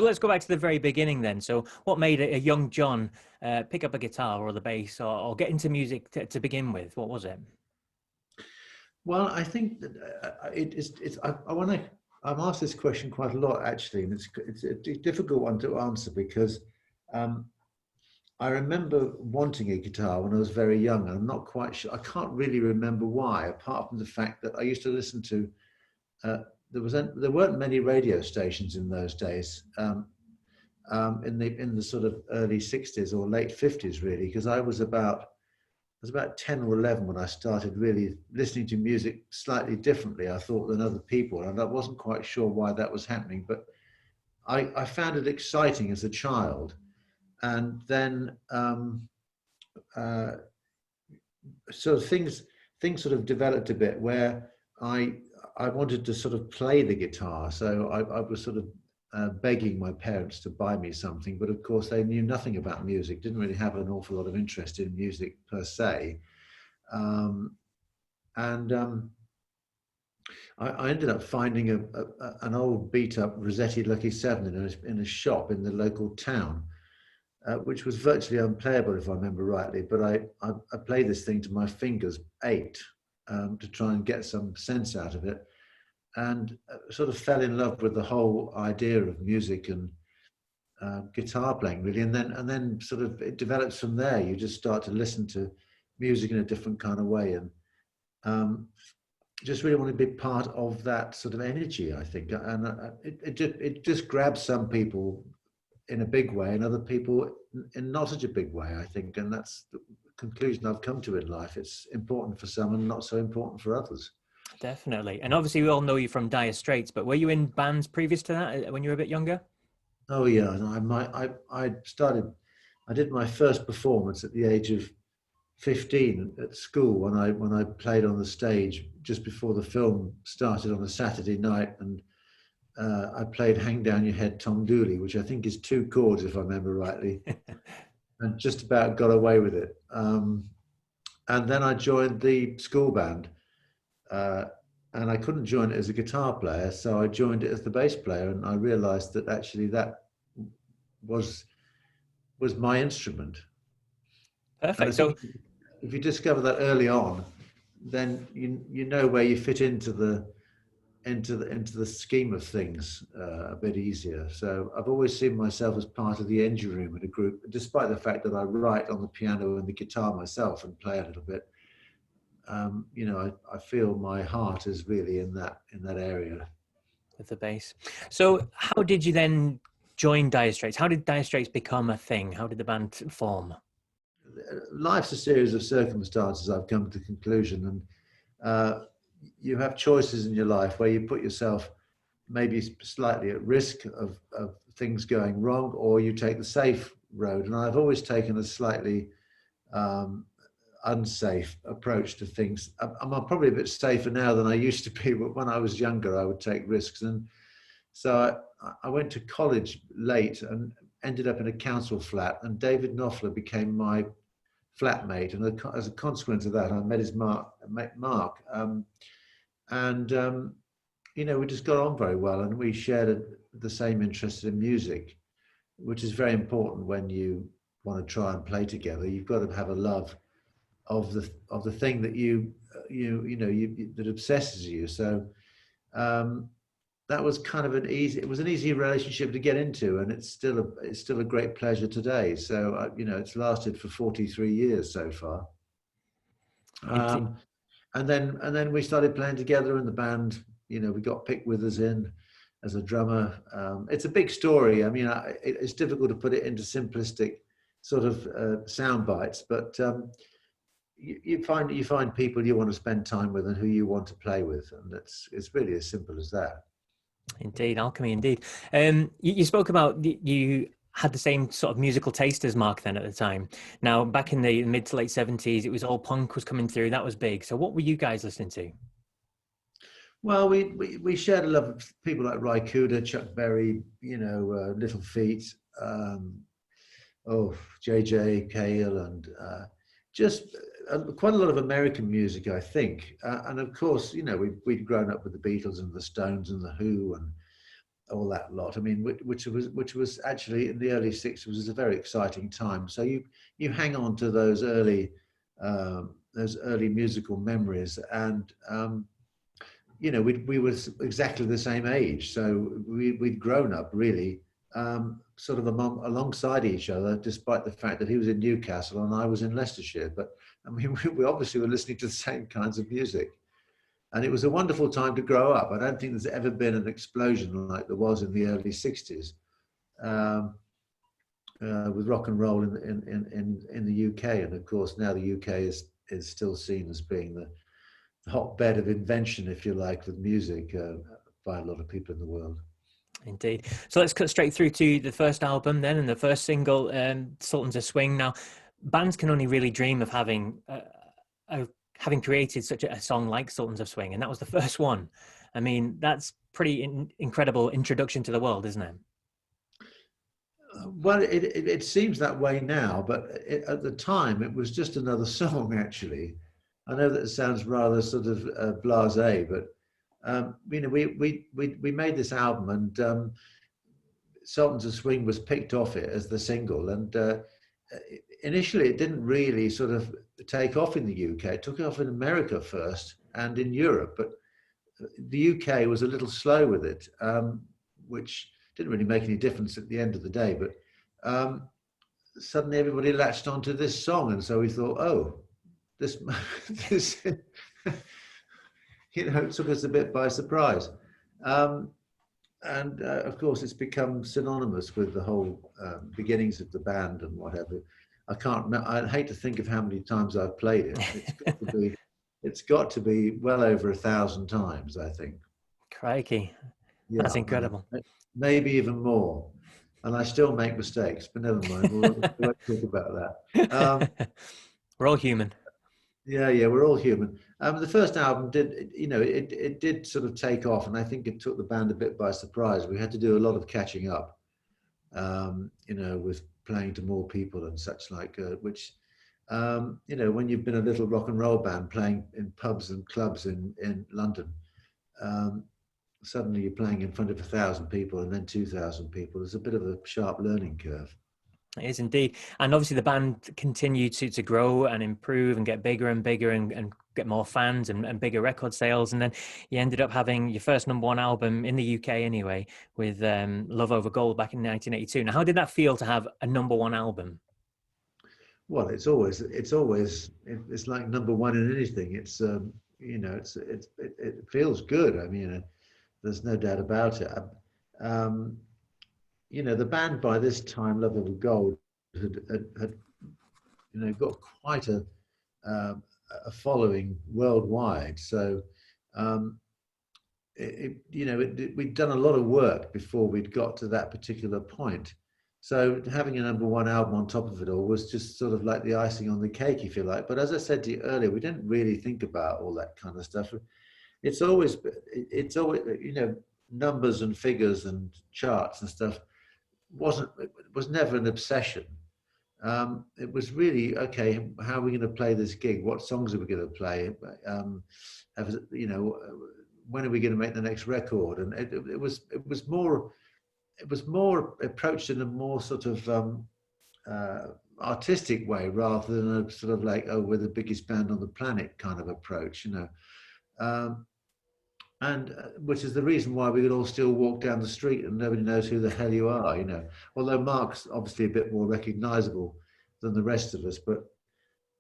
But let's go back to the very beginning then. So what made a young John pick up a guitar or the bass or get into music to begin with? What was it? Well, I think that I want to. I'm asked this question quite a lot actually, and it's a difficult one to answer because um, I remember wanting a guitar when I was very young, and I'm not quite sure. I can't really remember why, apart from the fact that I used to listen to. Uh, there weren't many radio stations in those days. In the sort of early 60s or late 50s, really, because I was about 10 or 11 when I started really listening to music slightly differently, I thought, than other people. And I wasn't quite sure why that was happening, but I found it exciting as a child. And then uh, so things sort of developed a bit where I I wanted to sort of play the guitar. So I was sort of begging my parents to buy me something, but of course they knew nothing about music, didn't really have an awful lot of interest in music per se. Um, and I ended up finding an old beat up Rossetti Lucky Seven in a shop in the local town, which was virtually unplayable if I remember rightly. But I played this thing to my fingers ached to try and get some sense out of it, and sort of fell in love with the whole idea of music and guitar playing really. And then sort of it develops from there. You just start to listen to music in a different kind of way, and um, just really want to be part of that sort of energy, I think. And it just grabs some people in a big way and other people in not such a big way, I think. And that's the conclusion I've come to in life. It's important for some and not so important for others. Definitely. And obviously we all know you from Dire Straits, but were you in bands previous to that when you were a bit younger? Oh yeah, I did my first performance at the age of 15 at school when I played on the stage just before the film started on a Saturday night, and I played "Hang Down Your Head, Tom Dooley," which I think is two chords if I remember rightly, and just about got away with it. And then I joined the school band, uh, and I couldn't join it as a guitar player, so I joined it as the bass player, and I realised that actually that was was my instrument. And I Perfect. So think if you discover that early on, then you know where you fit into the scheme of things a bit easier. So I've always seen myself as part of the engine room in a group, despite the fact that I write on the piano and the guitar myself and play a little bit. I feel my heart is really in that area. with the bass. So how did you then join Dire Straits? How did Dire Straits become a thing? How did the band form? Life's a series of circumstances. I've come to the conclusion, and uh, you have choices in your life where you put yourself maybe slightly at risk of things going wrong, or you take the safe road. And I've always taken a slightly um, unsafe approach to things. I'm probably a bit safer now than I used to be, but when I was younger, I would take risks. And so I went to college late and ended up in a council flat, and David Knopfler became my flatmate. And as a consequence of that, I met his mate Mark. And we just got on very well, and we shared the same interest in music, which is very important when you want to try and play together. You've got to have a love of the thing that that obsesses you. So that was kind of it was an easy relationship to get into, and it's still a great pleasure today. So it's lasted for 43 years so far. Indeed. And then we started playing together in the band. We got Pick Withers in as a drummer. It's a big story. I mean, it's difficult to put it into simplistic sort of sound bites, but you find people you want to spend time with and who you want to play with, and it's really as simple as that. Indeed, alchemy, indeed. You spoke about you had the same sort of musical taste as Mark then at the time. Now, back in the mid to late 70s, it was all punk was coming through. That was big. So what were you guys listening to? Well, we shared a love of people like Ry Cooder, Chuck Berry, Little Feat, JJ Cale, and just quite a lot of American music, I think. And of course, we'd grown up with the Beatles and the Stones and the Who, and all that lot. I mean, which was actually in the early 60s was a very exciting time. So you hang on to those early musical memories, and we were exactly the same age, so we'd grown up really, sort of alongside each other, despite the fact that he was in Newcastle and I was in Leicestershire. But I mean, we obviously were listening to the same kinds of music. And it was a wonderful time to grow up. I don't think there's ever been an explosion like there was in the early 60s, with rock and roll in the UK. And of course, now the UK is still seen as being the hotbed of invention, if you like, with music, by a lot of people in the world. Indeed. So let's cut straight through to the first album then, and the first single, Sultans of Swing. Now, bands can only really dream of having created such a song like Sultans of Swing, and that was the first one. I mean, that's pretty incredible introduction to the world, isn't it? Well, it seems that way now, but at the time it was just another song, actually. I know that it sounds rather sort of blasé, but we made this album, and Sultans of Swing was picked off it as the single, and initially it didn't really sort of take off in the UK. It took off in America first and in Europe, but the UK was a little slow with it, which didn't really make any difference at the end of the day. But suddenly everybody latched onto this song, and so we thought, oh, this it took us a bit by surprise. And of course, it's become synonymous with the whole beginnings of the band and whatever. I'd hate to think of how many times I've played it. It's got to be well over 1,000 times, I think. Crikey. Yeah, that's incredible. Maybe even more. And I still make mistakes, but never mind. We won't talk about that. We're all human. Yeah, we're all human. The first album did, it did sort of take off, and I think it took the band a bit by surprise. We had to do a lot of catching up, with playing to more people and such like, which, when you've been a little rock and roll band playing in pubs and clubs in London, suddenly you're playing in front of 1,000 people and then 2,000 people. There's a bit of a sharp learning curve. It is indeed. And obviously the band continued to grow and improve and get bigger and bigger and get more fans and bigger record sales. And then you ended up having your first #1 album in the UK anyway, with Love Over Gold back in 1982. Now, how did that feel to have a #1 album? Well, it's like #1 in anything. It feels good. I mean, there's no doubt about it. The band by this time, Love Over Gold, had got quite a following worldwide. So, we'd done a lot of work before we'd got to that particular point. So having a #1 album on top of it all was just sort of like the icing on the cake, if you like. But as I said to you earlier, we didn't really think about all that kind of stuff. It's always, numbers and figures and charts and stuff was never an obsession. It was really, okay, how are we going to play this gig? What songs are we going to play? When are we going to make the next record? And it was more approached in a more sort of artistic way, rather than a sort of like, oh, we're the biggest band on the planet kind of approach, and which is the reason why we could all still walk down the street and nobody knows who the hell you are, Although Mark's obviously a bit more recognizable than the rest of us, but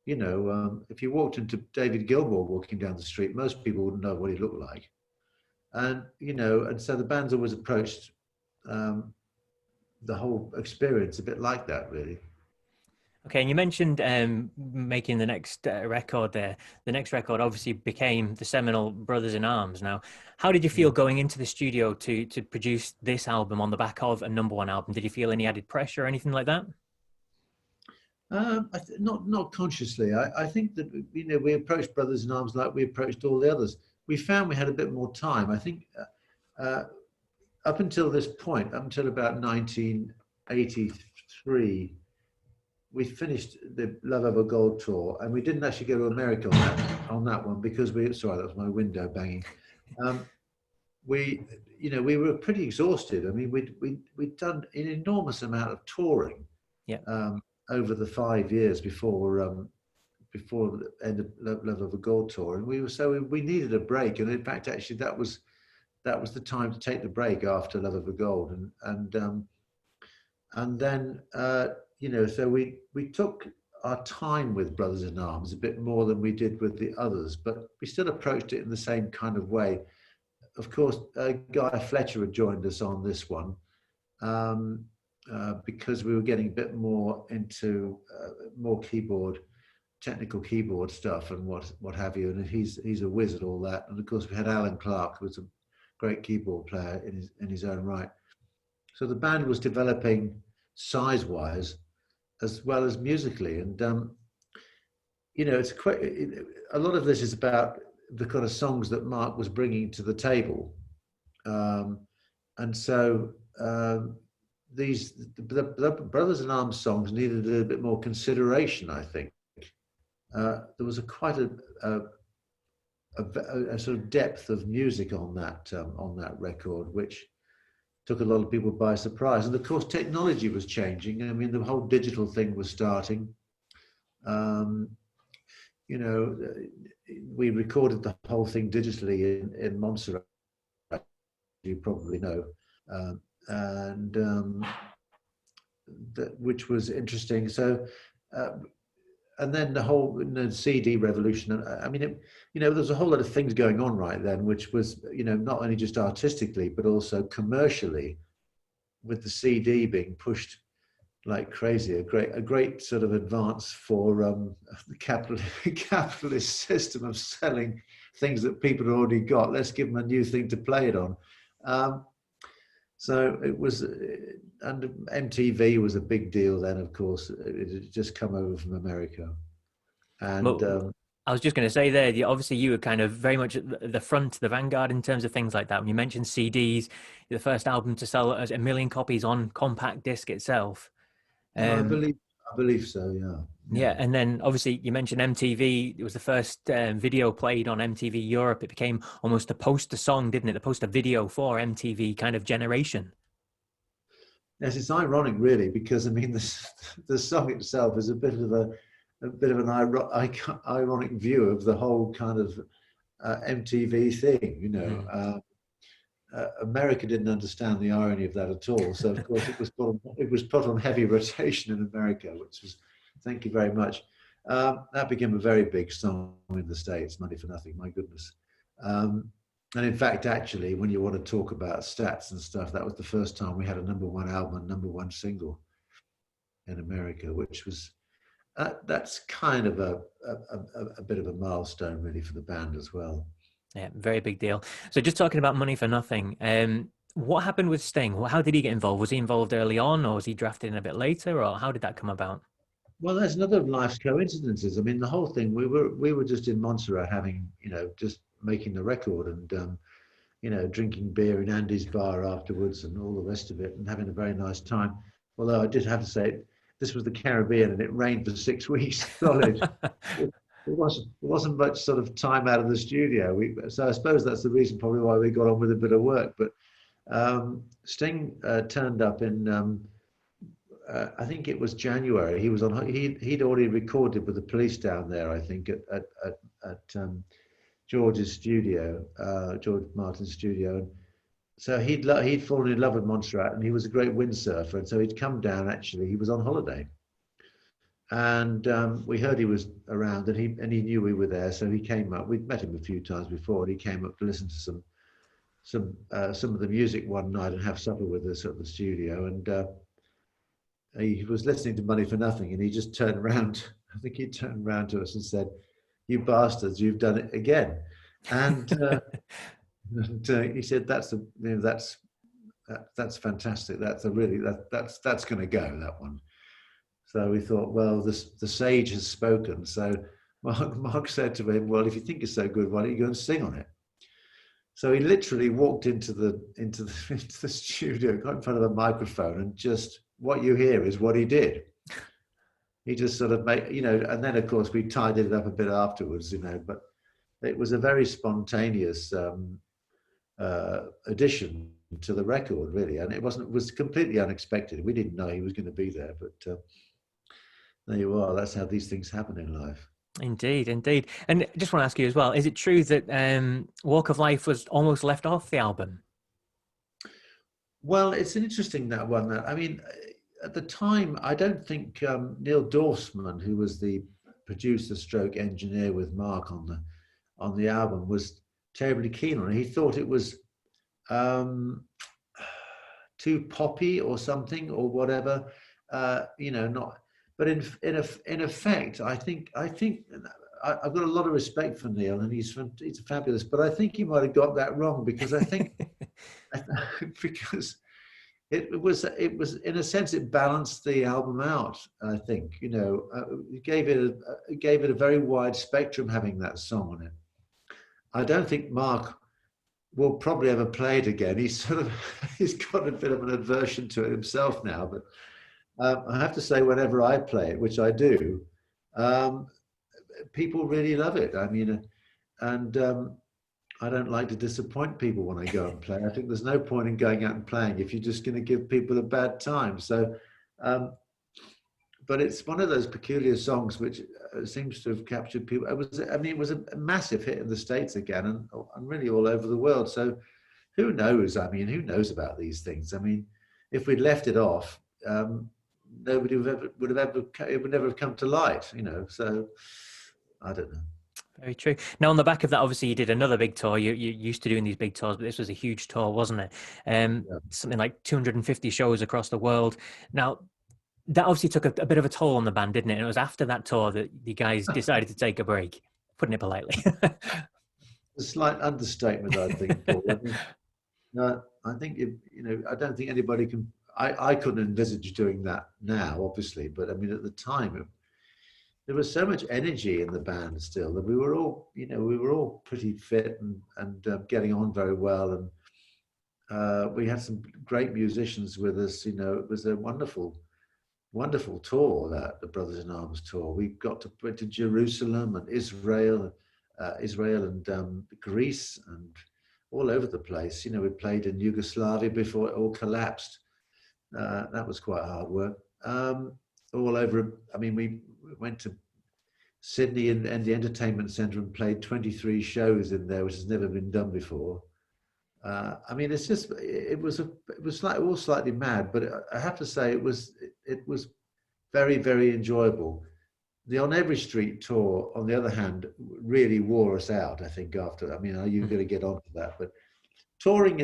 if you walked into David Gilmour walking down the street, most people wouldn't know what he looked like. And and so the band's always approached the whole experience a bit like that, really. Okay, and you mentioned making the next record there. The next record obviously became the seminal Brothers in Arms. Now, how did you feel going into the studio to produce this album on the back of a #1 album? Did you feel any added pressure or anything like that? Not consciously. I think that we approached Brothers in Arms like we approached all the others. We found we had a bit more time. I think up until this point, up until about 1983. We finished the Love Over Gold tour, and we didn't actually go to America on that one because sorry, that was my window banging. we, we were pretty exhausted. I mean, we'd done an enormous amount of touring Yeah. over the 5 years before the end of Level of a Gold tour, and we needed a break. And in fact, actually, that was the time to take the break after Love of a Gold, and then so we took our time with Brothers in Arms a bit more than we did with the others, but we still approached it in the same kind of way. Of course, Guy Fletcher had joined us on this one because we were getting a bit more into more technical keyboard stuff and what have you. And he's a whiz at all that. And of course, we had Alan Clark, who was a great keyboard player in his own right. So the band was developing size-wise as well as musically, and it's quite a lot of this is about the kind of songs that Mark was bringing to the table, and so the Brothers in Arms songs needed a little bit more consideration. I think there was quite a sort of depth of music on that record, which took a lot of people by surprise. And of course, technology was changing. I mean, the whole digital thing was starting. We recorded the whole thing digitally in Montserrat, you probably know, which was interesting. So, and then the whole CD revolution. I mean, there's a whole lot of things going on right then, which was, not only just artistically, but also commercially, with the CD being pushed like crazy. A great sort of advance for the capitalist system of selling things that people had already got. Let's give them a new thing to play it on. So it was, and MTV was a big deal then, of course. It had just come over from America. And I was just going to say there, obviously you were kind of very much at the front, the vanguard in terms of things like that. When you mentioned CDs, the first album to sell 1 million copies on compact disc itself. I believe so, yeah. Yeah, and then obviously you mentioned MTV. It was the first video played on MTV Europe. It became almost a poster song, didn't it? The poster video for MTV kind of generation. Yes, it's ironic, really, because I mean, the song itself is a bit of an ironic view of the whole kind of MTV thing. America didn't understand the irony of that at all. So of course it was put on heavy rotation in America, which was, thank you very much. That became a very big song in the States, Money for Nothing, my goodness. And in fact, actually, when you want to talk about stats and stuff, that was the first time we had a #1 album and #1 single in America, which was, that's kind of a bit of a milestone really for the band as well. Yeah, very big deal. So just talking about Money for Nothing, what happened with Sting? How did he get involved? Was he involved early on, or was he drafted in a bit later, or how did that come about? Well, there's another of life's coincidences. I mean, the whole thing, we were just in Montserrat having, just making the record and, drinking beer in Andy's bar afterwards and all the rest of it and having a very nice time. Although I did have to say, this was the Caribbean and it rained for 6 weeks solid. It wasn't much sort of time out of the studio. So I suppose that's the reason probably why we got on with a bit of work. But Sting turned up in, I think it was January. He was on. He'd already recorded with the Police down there, I think, at George's studio, George Martin's studio. And so he'd fallen in love with Montserrat, and he was a great windsurfer. And so he'd come down. Actually, he was on holiday. And we heard he was around, and he knew we were there, so he came up. We'd met him a few times before, and he came up to listen to some of the music one night and have supper with us at the studio. And he was listening to Money for Nothing, and he just turned around. I think he turned around to us and said, "You bastards, you've done it again." And, he said, "That's fantastic. That's going to go, that one." So we thought, well, the sage has spoken. So Mark said to him, "Well, if you think it's so good, why don't you go and sing on it?" So he literally walked into the studio, got in front of a microphone, and just what you hear is what he did. He just sort of made, and then of course we tidied it up a bit afterwards, but it was a very spontaneous addition to the record, really. And it was completely unexpected. We didn't know he was going to be there, but there you are. That's how these things happen in life. Indeed, indeed. And I just want to ask you as well, is it true that Walk of Life was almost left off the album? Well, it's an interesting that one. That I mean, at the time, I don't think Neil Dorfman, who was the producer stroke engineer with Mark on the album, was terribly keen on it. He thought it was too poppy or something or whatever, not. But in effect, I think I've got a lot of respect for Neil, and he's fabulous. But I think he might have got that wrong, because I think because it was in a sense it balanced the album out. I think it gave it a very wide spectrum having that song on it. I don't think Mark will probably ever play it again. He's got a bit of an aversion to it himself now. But I have to say, whenever I play it, which I do, people really love it. I mean, and I don't like to disappoint people when I go and play. I think there's no point in going out and playing if you're just going to give people a bad time. So, but it's one of those peculiar songs which seems to have captured people. It was a massive hit in the States again, and really all over the world. So who knows? I mean, who knows about these things? I mean, if we'd left it off, nobody it would never have come to light, So I don't know. Very true. Now, on the back of that, obviously, you did another big tour. You used to doing these big tours, but this was a huge tour, wasn't it? Yeah. Something like 250 shows across the world. Now, that obviously took a bit of a toll on the band, didn't it? And it was after that tour that you guys decided to take a break, putting it politely. A slight understatement, I think, Paul. No, I think I don't think anybody can. I couldn't envisage doing that now, obviously, but I mean, at the time, there was so much energy in the band still that we were all pretty fit and getting on very well, and we had some great musicians with us. It was a wonderful tour, that the Brothers in Arms tour. We went to Jerusalem and Israel and Greece and all over the place. We played in Yugoslavia before it all collapsed. That was quite hard work. All over. I mean, we went to Sydney and the Entertainment Centre and played 23 shows in there, which has never been done before. I mean, it was all slightly mad, but I have to say it was very, very enjoyable. The On Every Street tour, on the other hand, really wore us out, I think, after that. I mean, you're going to get onto that, but touring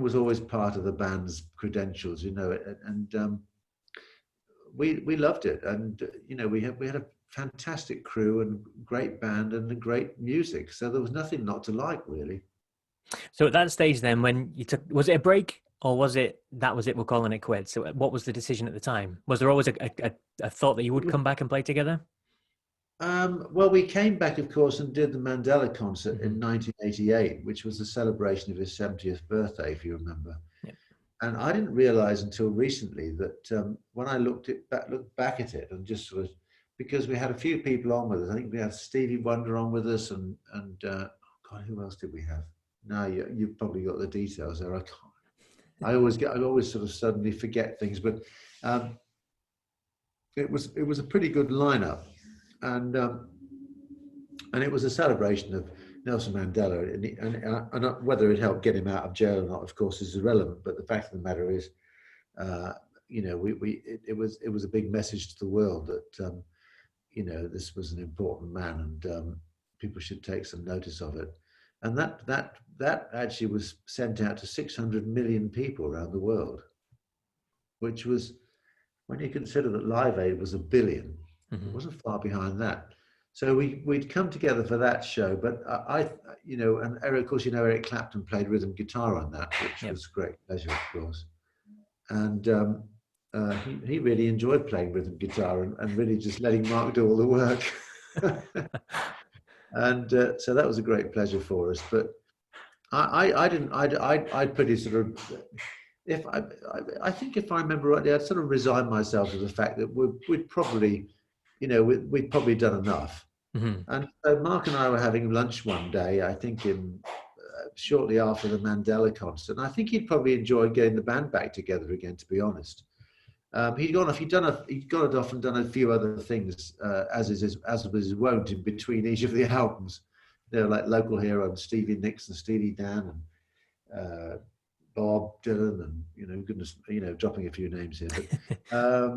was always part of the band's credentials, and we loved it. And, we had a fantastic crew and great band and great music. So there was nothing not to like, really. So at that stage then, when was it a break, or was it, we're calling it quits? So what was the decision at the time? Was there always a thought that you would come back and play together? Well, we came back, of course, and did the Mandela concert in 1988, which was a celebration of his 70th birthday, if you remember. Yeah. And I didn't realize until recently that when I looked back at it, and just sort of, because we had a few people on with us. I think we had Stevie Wonder on with us, and God, who else did we have? No, you've probably got the details there. I always sort of suddenly forget things, but it was a pretty good lineup, and it was a celebration of Nelson Mandela, and whether it helped get him out of jail or not, of course, is irrelevant. But the fact of the matter is, it was a big message to the world that this was an important man, and people should take some notice of it. And that actually was sent out to 600 million people around the world, which was, when you consider that Live Aid was 1 billion, it wasn't far behind that. So we'd come together for that show, but and Eric, of course, Eric Clapton played rhythm guitar on that, which was a great pleasure, of course. And he really enjoyed playing rhythm guitar and really just letting Mark do all the work. And so that was a great pleasure for us. But I'd pretty sort of, I think if I remember rightly, I'd sort of resigned myself to the fact that we'd probably done enough. And so Mark and I were having lunch one day, I think in shortly after the Mandela concert. And I think he'd probably enjoyed getting the band back together again, to be honest. He'd gone off. He'd gone off and done a few other things, as was his wont in between each of the albums. You know, like Local Hero and Stevie Nicks and Steely Dan and Bob Dylan, and goodness, dropping a few names here. But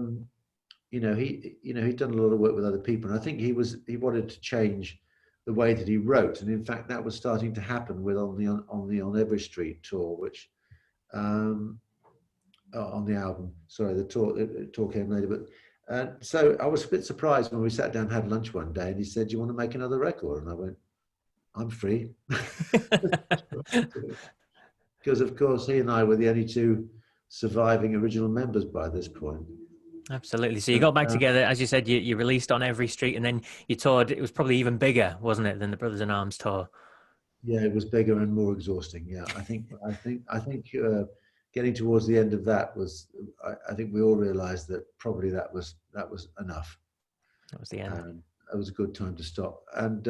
he'd done a lot of work with other people, and I think he wanted to change the way that he wrote, and in fact, that was starting to happen with on the On Every Street tour, which. On the album, sorry, the tour came later, but so I was a bit surprised when we sat down and had lunch one day, and he said, "Do you want to make another record?" And I went, "I'm free," because of course he and I were the only two surviving original members by this point. Absolutely. So you got back together, as you said, you released On Every Street, and then you toured. It was probably even bigger, wasn't it, than the Brothers in Arms tour? Yeah, it was bigger and more exhausting. Yeah, I think getting towards the end of that was, I think we all realised that probably that was enough. That was the end. It was a good time to stop, and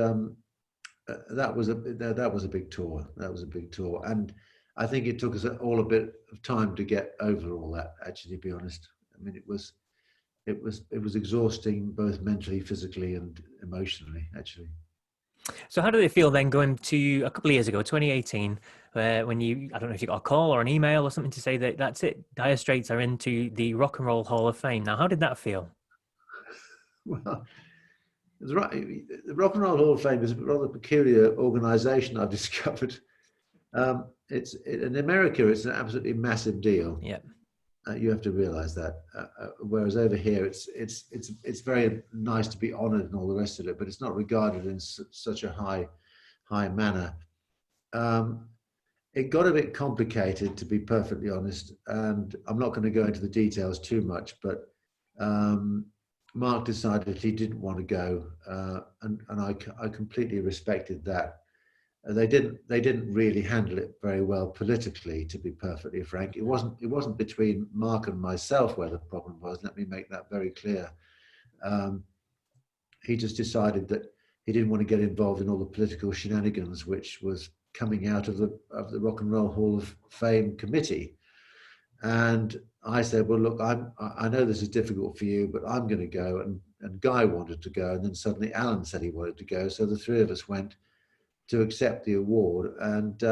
that was a big tour. That was a big tour, and I think it took us all a bit of time to get over all that. Actually, to be honest, I mean, it was exhausting, both mentally, physically, and emotionally. Actually. So how did it feel then going to a couple of years ago, 2018, when I don't know if you got a call or an email or something to say that that's it, Dire Straits are into the Rock and Roll Hall of Fame. Now, how did that feel? Well, it was right. The Rock and Roll Hall of Fame is a rather peculiar organisation, I've discovered. In America, it's an absolutely massive deal. Yeah. You have to realise that. Whereas over here, it's very nice to be honoured and all the rest of it, but it's not regarded in such a high manner. It got a bit complicated, to be perfectly honest, and I'm not going to go into the details too much, but Mark decided he didn't want to go, and I completely respected that. They didn't really handle it very well politically, to be perfectly frank. It wasn't between Mark and myself where the problem was. Let me make that very clear. He just decided that he didn't want to get involved in all the political shenanigans which was coming out of the Rock and Roll Hall of Fame committee. And I said, well, look, I know this is difficult for you, but I'm going to go. And Guy wanted to go, and then suddenly Alan said he wanted to go. So the three of us went to accept the award, and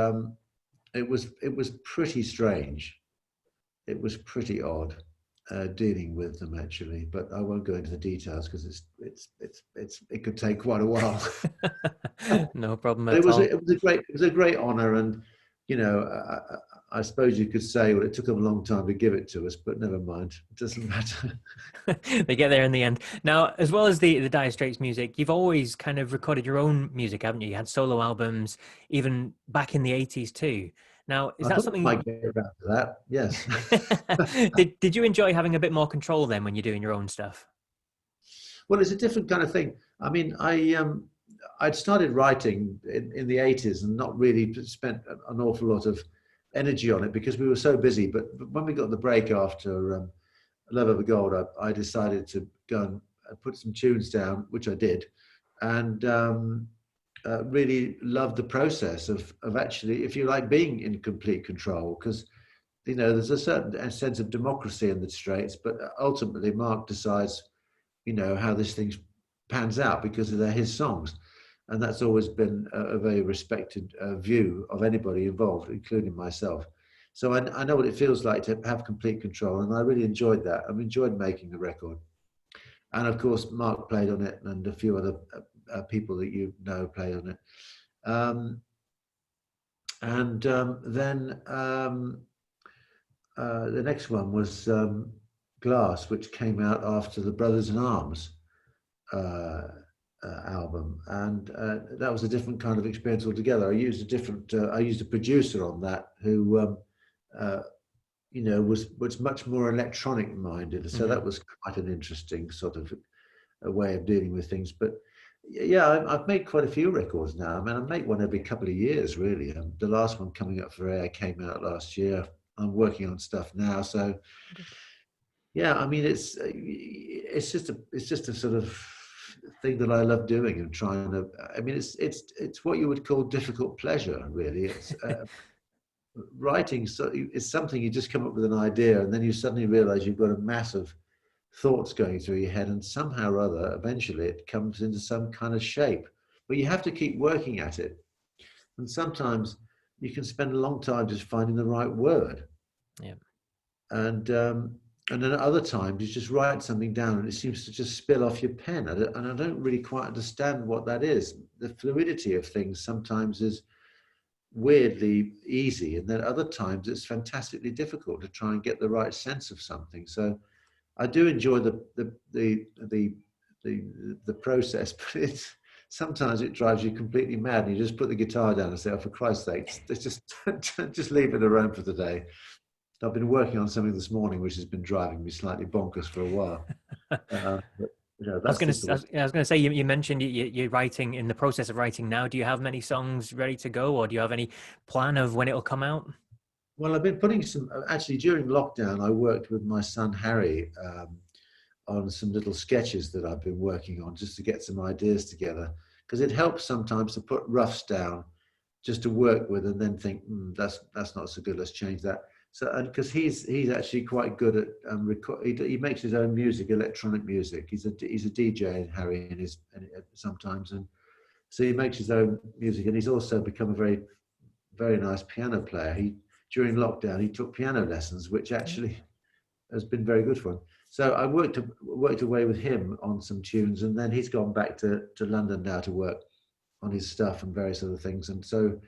it was pretty strange. It was pretty odd dealing with them, actually, but I won't go into the details because it could take quite a while. No problem at all. It was a great honour, and I suppose you could say, well, it took them a long time to give it to us, but never mind. It doesn't matter. They get there in the end. Now, as well as the Dire Straits music, you've always kind of recorded your own music, haven't you? You had solo albums, even back in the 80s too. Now, is that something... I might get around to that, yes. Did you enjoy having a bit more control then when you're doing your own stuff? Well, it's a different kind of thing. I mean, I'd started writing in the 80s and not really spent an awful lot of energy on it because we were so busy. But when we got the break after Love of the Gold, I decided to go and put some tunes down, which I did, and really loved the process of actually, if you like, being in complete control, because there's a certain sense of democracy in the Straits, but ultimately Mark decides how this thing pans out because they're his songs. And that's always been a very respected view of anybody involved, including myself. So I know what it feels like to have complete control, and I really enjoyed that. I've enjoyed making the record. And of course, Mark played on it, and a few other people that played on it. Then the next one was Glass, which came out after the Brothers in Arms album, and that was a different kind of experience altogether. I used a producer on that who was much more electronic minded, so that was quite an interesting sort of a way of dealing with things. But yeah, I've made quite a few records now. I mean, I make one every couple of years, really. The last one coming up for air came out last year. I'm working on stuff now, so yeah. I mean, it's just a sort of thing that I love doing and trying to. I mean, it's what you would call difficult pleasure, really. It's writing. So it's something you just come up with an idea, and then you suddenly realize you've got a mass of thoughts going through your head, and somehow or other, eventually, it comes into some kind of shape. But you have to keep working at it, and sometimes you can spend a long time just finding the right word. Yeah. And then at other times you just write something down and it seems to just spill off your pen. And I don't really quite understand what that is. The fluidity of things sometimes is weirdly easy, and then other times it's fantastically difficult to try and get the right sense of something. So I do enjoy the process, but it's sometimes it drives you completely mad, and you just put the guitar down and say, "Oh, for Christ's sake, let's just leave it around for the day." I've been working on something this morning which has been driving me slightly bonkers for a while. But, that's I was going to say, you mentioned you're writing, in the process of writing now. Do you have many songs ready to go, or do you have any plan of when it'll come out? Well, I've been putting some, actually during lockdown, I worked with my son Harry on some little sketches that I've been working on just to get some ideas together, because it helps sometimes to put roughs down just to work with and then think, that's not so good, let's change that. So, and because he's actually quite good at he makes his own music, electronic music. He's a DJ, Harry, sometimes, and so he makes his own music, and he's also become a very, very nice piano player. During lockdown he took piano lessons, which actually has been very good for him. So I worked away with him on some tunes, and then he's gone back to London now to work on his stuff and various other things, and so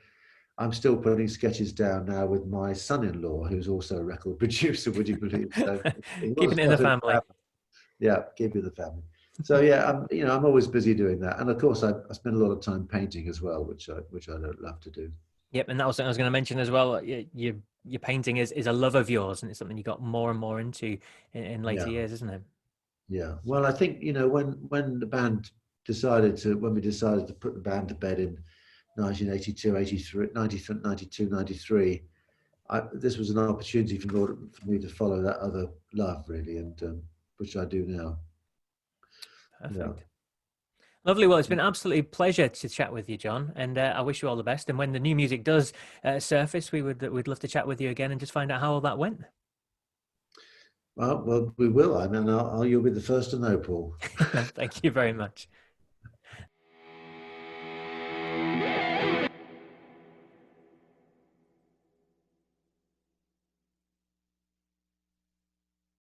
I'm still putting sketches down now with my son-in-law, who's also a record producer, would you believe? So Keeping it in the family. Yeah, keep it in the family. So yeah, I'm always busy doing that, and of course I spend a lot of time painting as well, which I love to do. Yep, and that was something I was going to mention as well. Your painting is a love of yours, and it's something you got more and more into in later years, isn't it? Yeah. Well, I think when we decided to put the band to bed in 1982, 83, 92, 93, this was an opportunity for me to follow that other love, really, and which I do now. Perfect. Yeah. Lovely. Well, it's been absolutely pleasure to chat with you, John, and I wish you all the best. And when the new music does surface, we'd love to chat with you again and just find out how all that went. Well, we will. I mean, you'll be the first to know, Paul. Thank you very much.